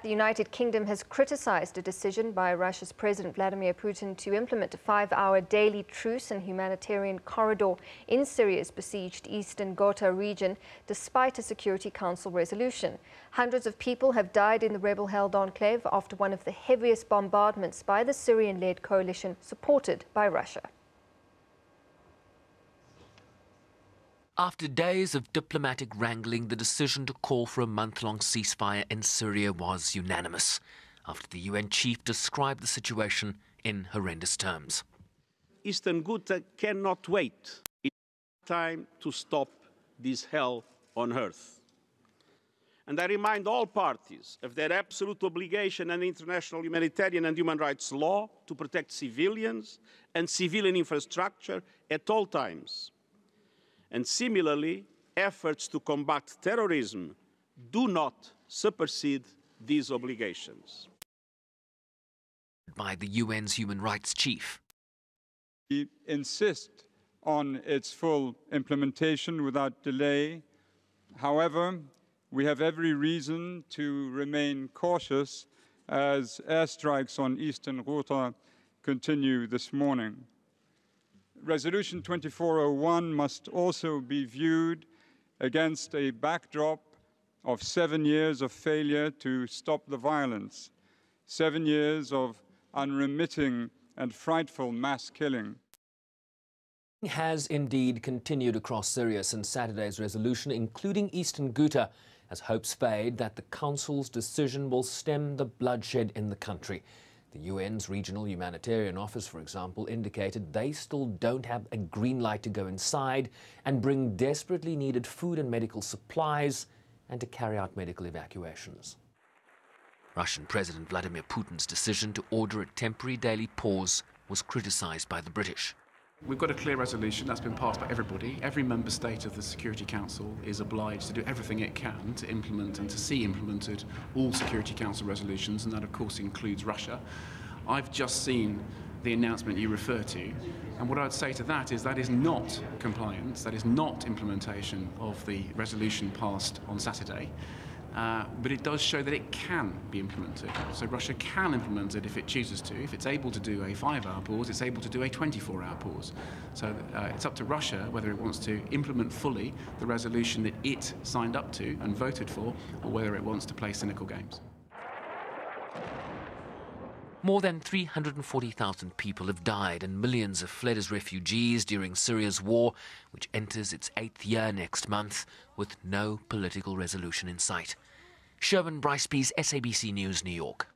the United Kingdom has criticised a decision by Russia's President Vladimir Putin to implement a 5-hour daily truce and humanitarian corridor in Syria's besieged eastern Ghouta region, despite a Security Council resolution. Hundreds of people have died in the rebel-held enclave after one of the heaviest bombardments by the Syrian-led coalition supported by Russia. After days of diplomatic wrangling, the decision to call for a month-long ceasefire in Syria was unanimous, after the UN chief described the situation in horrendous terms. Eastern Ghouta cannot wait. It's time to stop this hell on earth. And I remind all parties of their absolute obligation under international humanitarian and human rights law to protect civilians and civilian infrastructure at all times. And similarly, efforts to combat terrorism do not supersede these obligations. By the UN's human rights chief. We insist on its full implementation without delay. However, we have every reason to remain cautious as airstrikes on eastern Ghouta continue this morning. Resolution 2401 must also be viewed against a backdrop of 7 years of failure to stop the violence, 7 years of unremitting and frightful mass killing. Has indeed continued across Syria since Saturday's resolution, including eastern Ghouta, as hopes fade that the Council's decision will stem the bloodshed in the country. The UN's Regional Humanitarian Office, for example, indicated they still don't have a green light to go inside and bring desperately needed food and medical supplies and to carry out medical evacuations. Russian President Vladimir Putin's decision to order a temporary daily pause was criticised by the British. We've got a clear resolution that's been passed by everybody. Every member state of the Security Council is obliged to do everything it can to implement and to see implemented all Security Council resolutions, and that of course includes Russia. I've just seen the announcement you refer to, and what I'd say to that is not compliance, that is not implementation of the resolution passed on Saturday. But it does show that it can be implemented. So Russia can implement it if it chooses to. If it's able to do a 5-hour pause, it's able to do a 24-hour pause. So it's up to Russia whether it wants to implement fully the resolution that it signed up to and voted for, or whether it wants to play cynical games. More than 340,000 people have died and millions have fled as refugees during Syria's war, which enters its 8th year next month, with no political resolution in sight. Sherwin Bryceby's SABC News, New York.